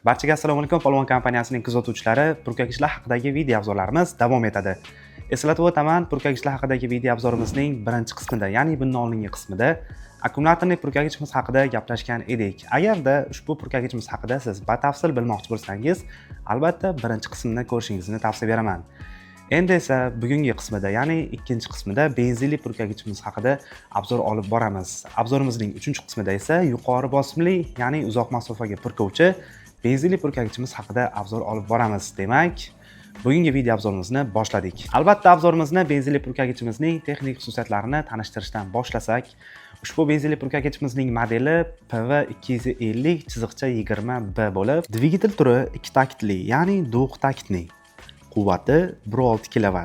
Barchaga assalomu alaykum. Polvon kompaniyasining kuzatuvchilari, purkagichlar haqidagi video obzorlarimiz davom etadi. Eslatib o'taman, purkagichlar haqidagi video obzorimizning birinchi qismida, ya'ni bundan oldingi qismida akkumulyatorli purkagichimiz haqida gaplashgan edik. Agarda ushbu purkagichimiz haqida siz batafsil bilmoqchi bo'lsangiz, albatta birinchi qismni ko'rishingizni tavsiya beraman. Endi esa bugungi qismida, ya'ni ikkinchi qismida benzinli purkagichimiz haqida obzor olib boramiz. Obzorimizning 3-qismida esa yuqori bosimli, ya'ni uzoq masofaga purkovchi benzinli purkagichimiz haqida obzor olib boramiz. Demak, bugungi video obzorimizni boshladik. Albatta, obzorimizni benzinli purkagichimizning texnik xususiyatlarini tanishtirishdan boshlasak, ushbu benzinli purkagichimizning modeli PV250-20B bo'lib, dvigatel turi 2 taktli, ya'ni do'q taktli. Quvvati 1.6 kW.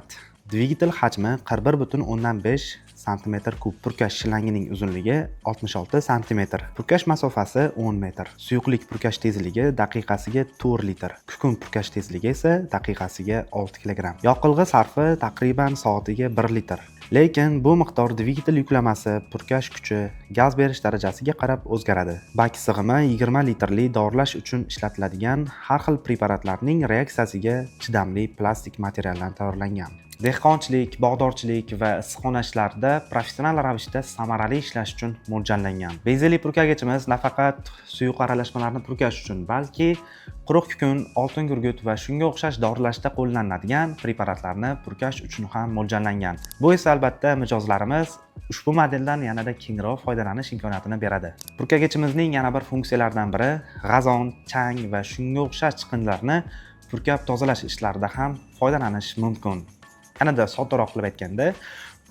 Dvigatel hajmi 41.5 cm3. Purkash shlangining uzunligi 66 cm. Purkash masofasi 10 metr. Suyuqlik purkash tezligi daqiqasiga 4 litr. Kukun purkash tezligi esa daqiqasiga 6 kg. Yoqilg'i sarfi taqriban soatiga 1 litr. Lekin bu miqdor dvigatel yuklamasi, purkash kuchi, gaz berish darajasiga qarab o'zgaradi. Bak sig'imi 20 litrli dorilash uchun ishlatiladigan har xil preparatlarning reaksiyasiga chidamli plastik materialdan tayyorlangan. Dehqonchilik, bog'dorchilik va issiqxona ishlarida professional ravishda samarali ishlash uchun mo'ljallangan. Benzinli purkagichimiz nafaqat suyuq aralashmalarni purkash uchun, balki quruq kukun, oltin gurgut va shunga o'xshash dorilashda qo'llaniladigan preparatlarni purkash uchun ham mo'ljallangan. Bu esa albatta mijozlarimiz ushbu modeldan yanada kengroq foydalanish imkoniyatini beradi. Purkagichimizning yana bir funksiyalaridan biri g'azon, chang va shunga o'xshash chiqindilarni purkab tozalash ishlarida ham foydalanish mumkin. Yanada soddaroq qilib aytganda,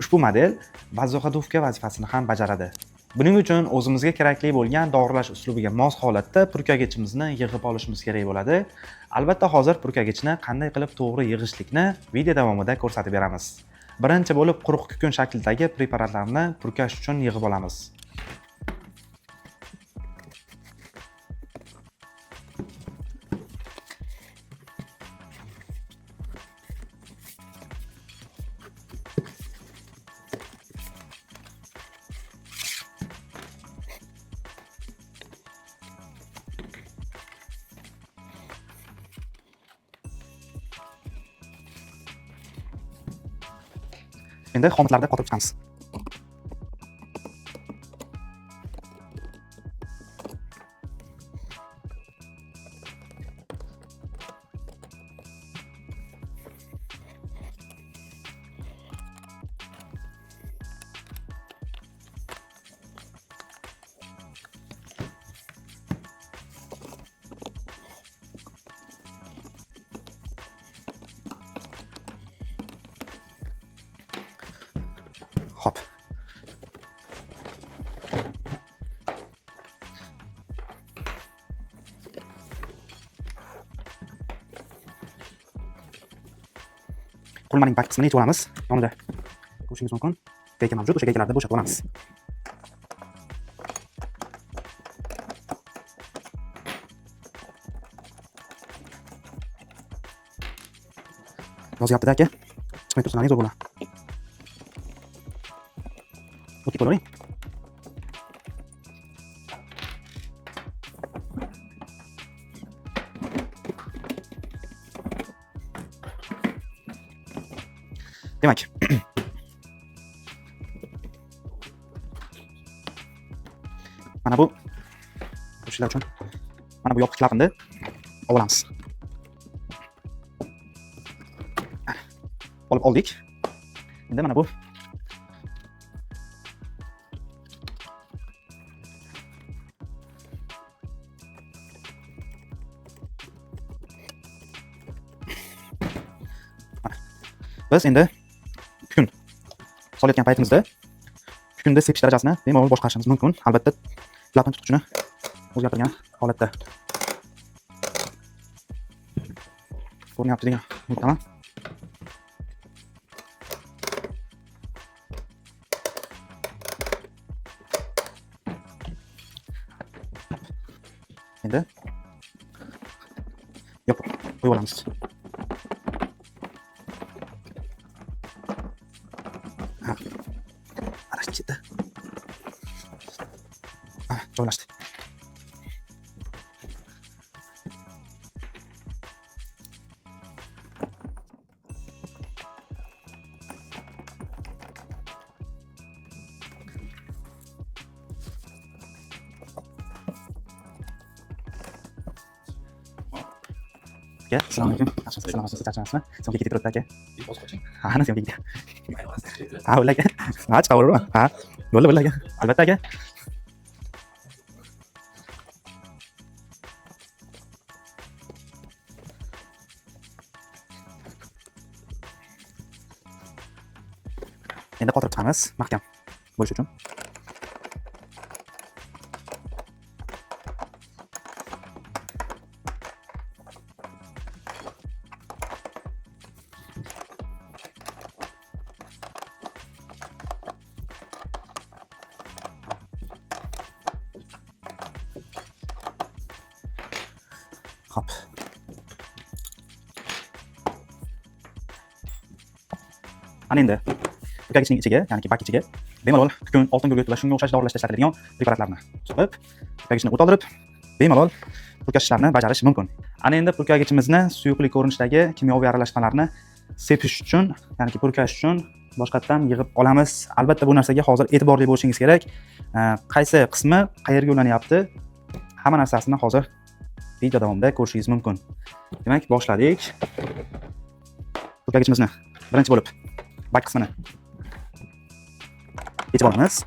ushbu model bazoxadovka vazifasini ham bajaradi. Buning uchun o'zimizga kerakli bo'lgan dorilash uslubiga mos holatda purkagichimizni yig'ib olishimiz kerak bo'ladi. Albatta, hozir purkagichni qanday qilib to'g'ri yig'ishlikni video davomida ko'rsatib beramiz. Birinchi bo'lib quruq kukun shaklidagi preparatlarni purkash uchun yig'ib olamiz. Endi xomatlarda qotirib chiqamiz. Hop. Qurilmaning past qismini yechib olamiz. Yonida ko'rishingiz mumkin. Gayka mavjud, o'sha gaykalarni bo'shatib olamiz. Yozyapti-da aka. Chiqmay tursangiz zo'r bo'ladi. O'tib qo'ying. Demak, mana bu o'shalar uchun mana bu yopiq klapani olamiz. Olib oldik. Endi mana bu biz endi kukun solayotgan paytimizda kukunda sepish darajasini bemalol boshqarishimiz mumkin. Albatta, klapani tutqichini o'zgartirgan holatda. Ko'rinyapti degan umiddaman. Endi yopib qo'yib olamiz. Ana ketdi. Joylashdi. aka, assalomu alaykum. Yaxshimisiz, salomatsiz, charchamasizmi? Senga ketib turibdi aka. Ha, ana senga ketdi. Ha, bo'ldi aka. Ha, chiqaverma. Ha, bo'ldi aka. Albatta aka. Endi qotirib chiqamiz, mahkam bo'lish uchun. Hop. Ana endi purkagichning ichiga, ya'ni bak ichiga bemalol kukun, oltin gurgut va shunga o'xshash dorilarishda ishlatiladigan preparatlarni suqib, purkagichni o't oldirib, bemalol purkash ishlarini bajarish mumkin. Ana endi purkagichimizni suyuqlik ko'rinishidagi kimyoviy aralashmalarni sepish uchun, ya'ni purkash uchun boshqatdan yig'ib olamiz. Albatta bu narsaga hozir e'tiborli bo'lishingiz kerak. Qaysi qismi qayerga yo'llanyapti? Hamma narsasini hozir video davomida ko'rishingiz mumkin. Demak, boshladik. Purkagichimizni birinchi bo'lib bak qismini yechib olamiz.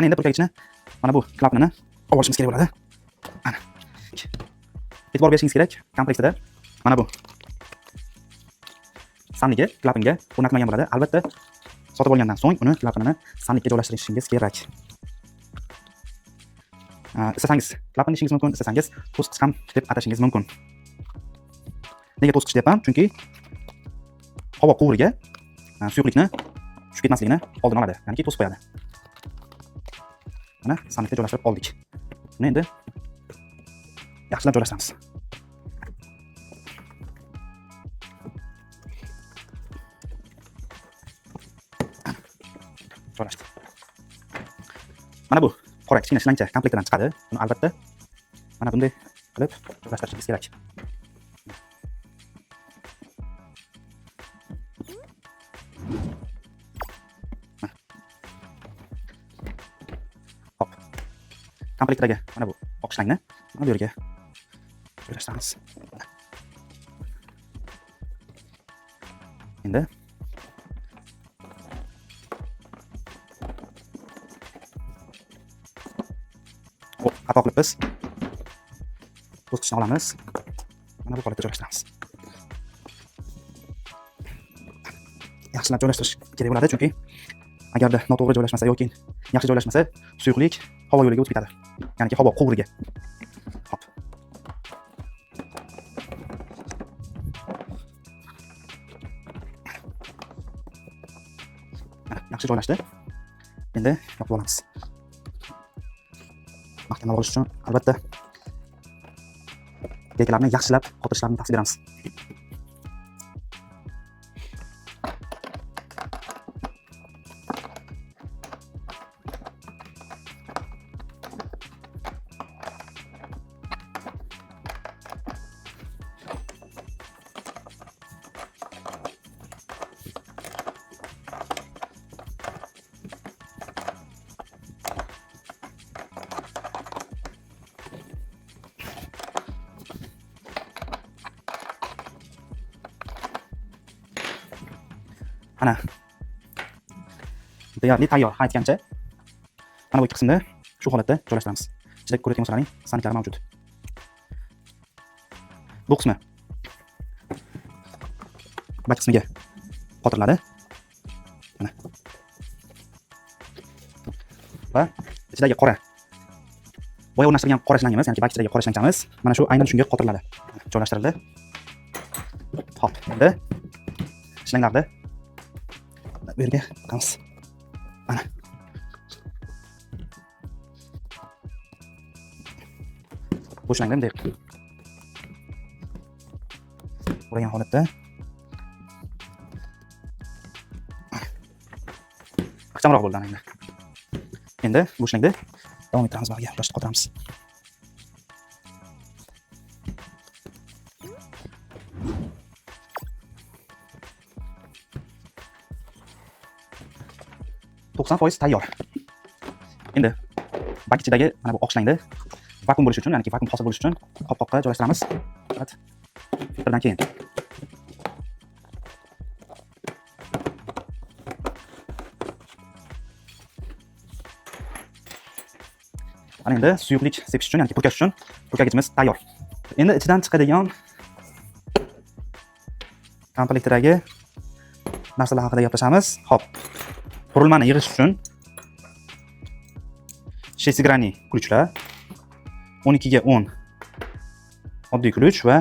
Ana endi purkagichni mana bu klapani olib olishimiz kerak bo'ladi. Ana. E'tibor berishingiz kerak, komplektida mana bu sandiga, klapinga o'rnatilmagan bo'ladi. Albatta, sotib olgandan so'ng uni klapini sandikka joylashtirishingiz kerak. Istasangiz klapini deyishingiz mumkin, istasangiz to'sqich ham deb atashingiz mumkin. Nega to'sqich deyapman? Chunki havo quvuriga suyuqlikni tushib ketmasligini oldini oladi, ya'ni to'sib qo'yadi. Mana sandikka joylashtirib oldik. Buni endi yaxshilab joylashtiramiz. Joylashtir. Mana bu qora kichkina shlancha komplektidan chiqadi. Buni albatta mana bunday qilib joylashtirishingiz kerak. Komplektdagi mana bu oq shlangni mana bu yerga joylashtiramiz. Endi xato qilib biz to'sqichni olamiz. Mana bu holatda joylashtiramiz. Yaxshilab joylashtirish kerak bo'ladi, chunki agarda noto'g'ri joylashmasa yoki yaxshi joylashmasa, suyuqlik havo yo'liga o'tib ketadi. Ya'ni havo quvuriga. Hop. Yaxshi joylashdi. Endi yopib olamiz. Mahkamlab olish uchun albatta gaykalarni yaxshilab qotirishlarini tavsiya beramiz. Ana deyarli tayyor. Aytgancha mana bu ikki qismda shu holatda joylashtiramiz. Ichida ko'rayotgan bo'lsalaring sandiklari mavjud. Bu qismi bak qismiga qotiriladi. Mana. Va ichidagi qora boya o'rnashtirgan qora shlangimiz, ya'ni bak ichidagi qora shlangchamiz mana shu aynan shunga qotiriladi. Joylashtirildi. Hop, endi shlanglarni bu yerga qo'yamiz. Mana. bo'shlangda bunday o'ragan holatda ixchamroq bo'ldi ana. Endi bo'shlangda davom ettiramiz va gaplashib qoldiramiz. %90% tayyor. Endi bak ichidagi mana bu oqshangni vakuum bo'lishi uchun, ya'ni vakuum hosil bo'lishi uchun qopqoqqa joylashtiramiz. Faqat filtrdan keyin. Mana endi suyuqlik sepish uchun, ya'ni purkash uchun purkagichimiz tayyor. Endi ichidan chiqadigan komplektdagi narsalar haqida gaplashamiz. Xo'p. Qurilmani yig'ish uchun shessigranniy ключlar, 12 ga 10 oddiy ключ va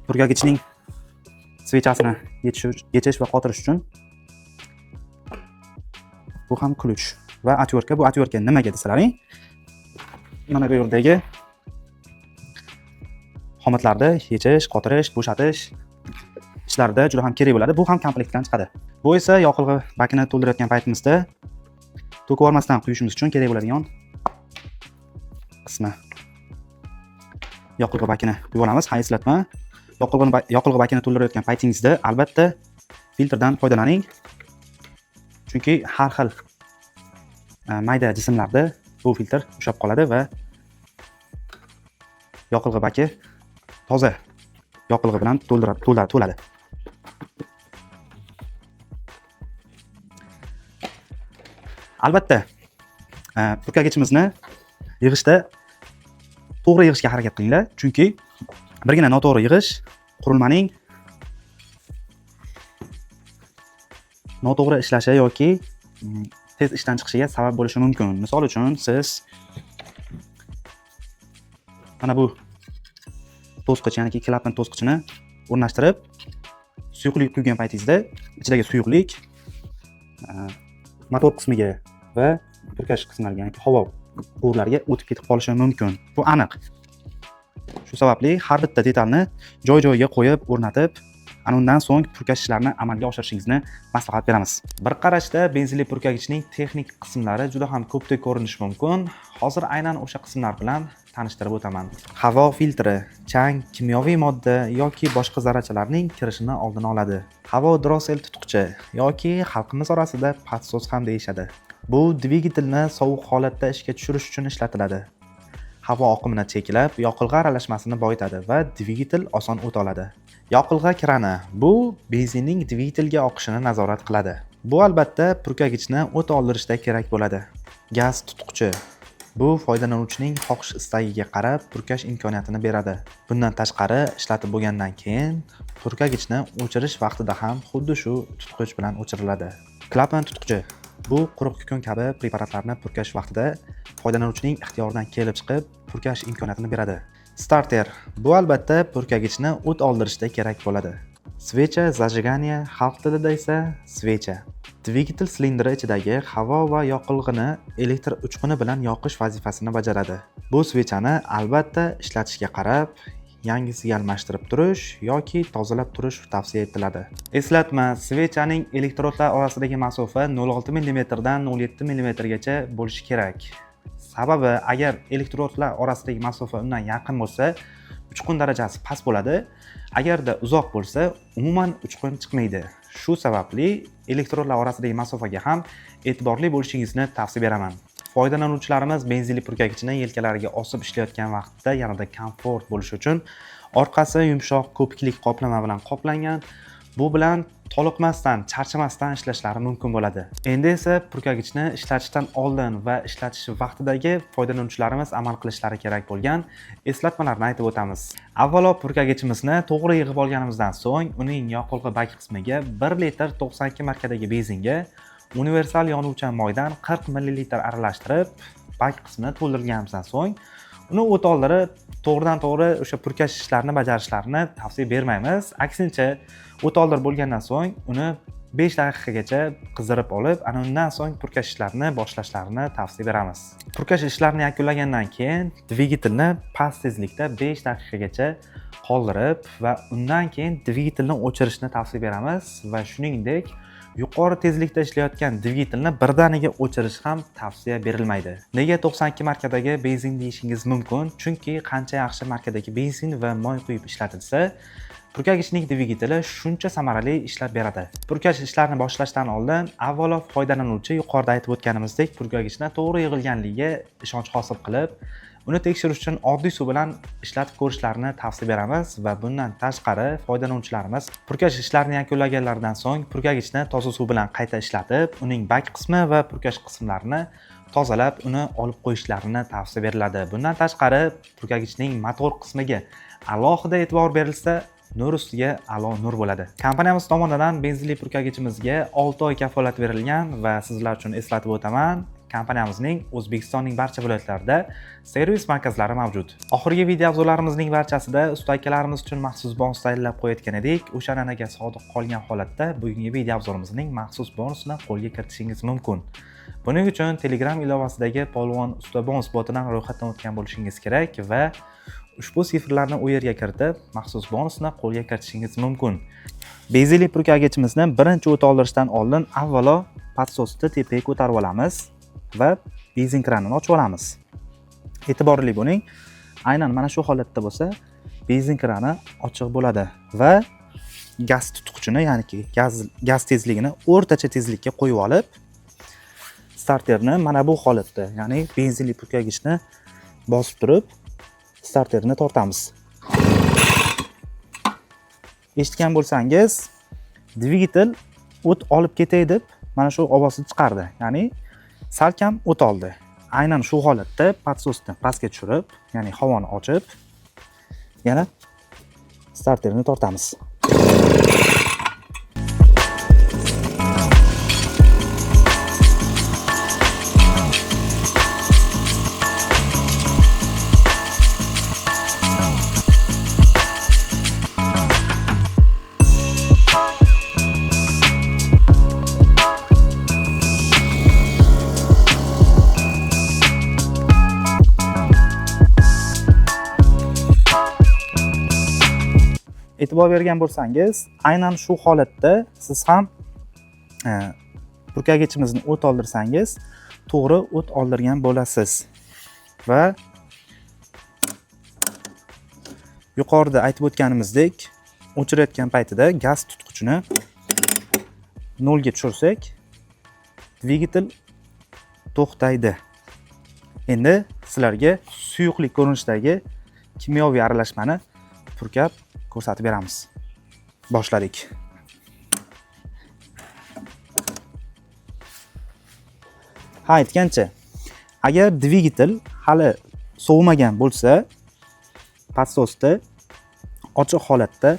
purkagichning svechasini yechish va qotirish uchun bu ham ключ va отвертка. Bu отвертка nimaga desalaring, mana bu yerdagi xomatlarni yechish, qotirish, bo'shatish ishlarida juda ham kerak bo'ladi. Bu ham komplektdan chiqadi. Bu esa yoqilg'i bakini to'ldirayotgan paytimizda to'kib yubormasdan quyishimiz uchun kerak bo'ladigan qismi. Yoqilg'i bakini quyib olamiz. Ha, eslatma. Yoqilg'i bakini to'ldirayotgan paytingizda albatta filtrdan foydalaning. Chunki har xil mayda jismlarda bu filtr ushlab qoladi va yoqilg'i baki toza yoqilg'i bilan to'ladi. Albatta, purkagichimizni yig'ishda to'g'ri yig'ishga harakat qilinglar, chunki birgina noto'g'ri yig'ish qurilmaning noto'g'ri ishlashi yoki tez ishdan chiqishiga sabab bo'lishi mumkin. Misol uchun, siz mana bu to'sqich, ya'ni klapan to'sqichini o'rnashtirib, suyuqlik quygan paytingizda ichidagi suyuqlik motor qismiga va purkash qismlariga, ya'ni havo quvurlariga o'tib ketib qolishi mumkin. Bu aniq. Shu sababli har bitta detalni joy-joyiga qo'yib, o'rnatib, ana undan so'ng purkash ishlarini amalga oshirishingizni maslahat beramiz. Bir qarashda benzinli purkagichning texnik qismlari juda ham ko'pdek ko'rinishi mumkin. Hozir aynan o'sha qismlar bilan tanishtirib o'taman. Havo filtri, chang, kimyoviy modda yoki boshqa zarrachalarning kirishini oldini oladi. Havo drosel tutqichi yoki xalqimiz orasida patsos ham deyishadi. Bu dvigatelni sovuq holatda ishga tushirish uchun ishlatiladi. Havo oqimini cheklab, yoqilg'i aralashmasini boyitadi va dvigatel oson o't oladi. Yoqilg'i krani bu benzinning dvigatelga oqishini nazorat qiladi. Bu albatta purkagichni o't oldirishda kerak bo'ladi. Gaz tutqichi bu foydalanuvchining xohish istagiga qarab purkash imkoniyatini beradi. Bundan tashqari, ishlatib bo'lgandan keyin purkagichni o'chirish vaqtida ham xuddi shu tutqich bilan o'chiriladi. Klapan tutqichi bu quruq kukun kabi preparatlarni purkash vaqtida foydalanuvchining ixtiyoridan kelib chiqib purkash imkoniyatini beradi. Starter bu albatta purkagichni o't oldirishda kerak bo'ladi. Svecha zajigania, xalq tilida esa svecha. Dvigatel silindri ichidagi havo va yoqilg'ini elektr uchquni bilan yoqish vazifasini bajaradi. Bu svechani albatta ishlatishga qarab yangisiga almashtirib turish yoki tozalab turish tavsiya etiladi. Eslatma, svechaning elektrodlar orasidagi masofa 0,6 mm dan 0,7 mm gacha bo'lishi kerak. Sababi, agar elektrodlar orasidagi masofa undan yaqin bo'lsa, uchqun darajasi past bo'ladi. Agarda uzoq bo'lsa, umuman uchqun chiqmaydi. Shu sababli elektrodlar orasidagi masofaga ham e'tiborli bo'lishingizni tavsiya beraman. Foydalanuvchilarimiz benzinli purkagichni yelkalariga osib ishlayotgan vaqtda yanada komfort bo'lishi uchun orqasi yumshoq ko'piklik qoplama bilan qoplangan. Bu bilan toliqmasdan, charchamasdan ishlashlari mumkin bo'ladi. Endi esa purkagichni ishlatishdan oldin va ishlatish vaqtidagi foydalanuvchilarimiz amal qilishlari kerak bo'lgan eslatmalarni aytib o'tamiz. Avvalo, purkagichimizni to'g'ri yig'ib olganimizdan so'ng, uning yoqilg'i bak qismiga 1 litr 92 markadagi benzinga universal yonuvchan moydan 40 ml aralashtirib, bak qismini to'ldirganimizdan so'ng, uni o't oldirib, to'g'ridan-to'g'ri o'sha purkash ishlarini bajarishlarini tavsiya bermaymiz. Aksincha, o't oldirib bo'lgandan so'ng uni 5 daqiqagacha qizdirib olib, ana undan so'ng purkash ishlarini boshlashlarini tavsiya beramiz. Purkash ishlarini yakunlagandan keyin dvigatelni past tezlikda 5 daqiqagacha qoldirib va undan keyin dvigatelni o'chirishni tavsiya beramiz va shuningdek yuqori tezlikda ishlayotgan dvigatelni birdaniga o'chirish ham tavsiya berilmaydi. Nega 92 markadagi benzin deyishingiz mumkin? Chunki qancha yaxshi markadagi benzin va moy quyib ishlatilsa, purkagichning dvigateli shuncha samarali ishlab beradi. Purkash ishlarini boshlashdan oldin avvalo foydalanuvchi yuqorida aytib o'tganimizdek purkagichni to'g'ri yig'ilganligiga ishonch hosil qilib, uni tekshirish uchun oddiy suv bilan ishlatib ko'rishlarini tavsiya beramiz va bundan tashqari foydalanuvchilarimiz purkash ishlarini yakunlaganlaridan so'ng purkagichni toza suv bilan qayta ishlatib, uning bak qismi va purkash qismlarini tozalab, uni olib qo'yishlarini tavsiya beriladi. Bundan tashqari purkagichning motor qismiga alohida e'tibor berilsa, nur ustiga a'lo nur bo'ladi. Kompaniyamiz tomonidan benzinli purkagichimizga 6 oy kafolat berilgan va sizlar uchun eslatib o'taman, kompaniyamizning O'zbekistonning barcha viloyatlarida servis markazlari mavjud. Oxirgi video obzorlarimizning barchasida usta akalarimiz uchun maxsus bonus tayyorlab qo'yayotgan edik. O'sha an'anaga sodiq qolgan holatda bugungi video obzorimizning maxsus bonusini qo'lga kiritishingiz mumkin. Buning uchun Telegram ilovasidagi Polvon Usta bonus botidan ro'yxatdan o'tgan bo'lishingiz kerak va ushbu sifrlarni u yerga kiritib, maxsus bonusni qo'lga kiritishingiz mumkin. Benzinli purkagichimizni birinchi o't oldirishdan oldin avvalo padsosni tepaga ko'tarib olamiz va benzin kranini ochib olamiz. E'tiborli bo'ling. Aynan mana shu holatda bo'lsa, benzin krani ochiq bo'ladi va gaz tutqichini, ya'ni gaz tezligini o'rtacha tezlikka qo'yib olib, starterni mana bu holatda, ya'ni benzinli purkagichni bosib turib, starterni tortamiz. Eshitgan bo'lsangiz, dvigatel o't olib ketay deb mana shu ovozni chiqardi. Ya'ni salkam o't oldi. Aynan shu holatda padsosni pastga tushirib, ya'ni havoni ochib, yana starterni tortamiz. E'tibor bergan bo'lsangiz, aynan shu holatda siz ham purkagichimizni o't oldirsangiz, to'g'ri o't oldirgan bo'lasiz. Va yuqorida aytib o'tganimizdek, o'chirayotgan paytida gaz tutqichini 0 ga tushirsak, dvigatel to'xtaydi. Endi sizlarga suyuqlik ko'rinishdagi kimyoviy aralashmani purkab ko'rsatib beramiz. Boshladik. Ha, aytgancha, agar dvigatel hali sovimagan bo'lsa, padsosni ochiq holatda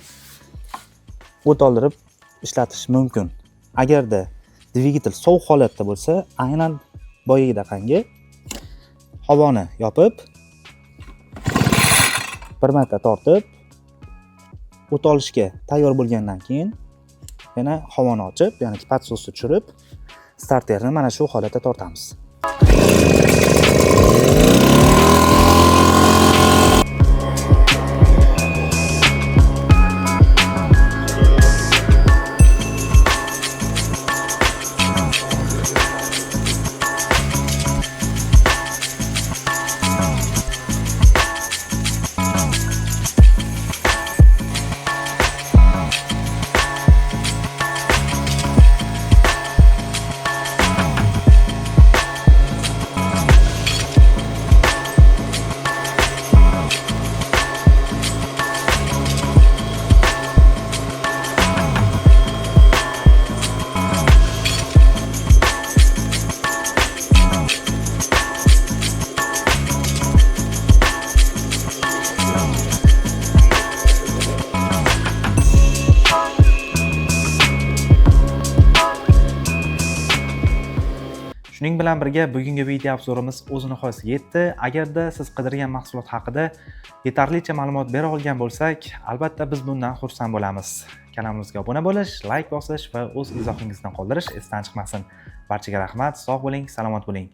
o't oldirib ishlatish mumkin. Agarda dvigatel sovuq holatda bo'lsa, aynan boyagidaqangi havoni yopib, bir marta tortib, o't olishga tayyor bo'lgandan keyin yana havoni ochib, ya'ni padsosni tushirib, starterni mana shu holatda tortamiz. Shuning bilan birga bugungi video obzorimiz o'z nihoyasiga yetdi. Agarda siz qidirgan mahsulot haqida yetarlicha ma'lumot bera olgan bo'lsak, albatta biz bundan xursand bo'lamiz. kanalimizga obuna bo'lish, like bosish va o'z izohingizni qoldirish esdan chiqmasin. Barchaga rahmat, sog' bo'ling, salomat bo'ling.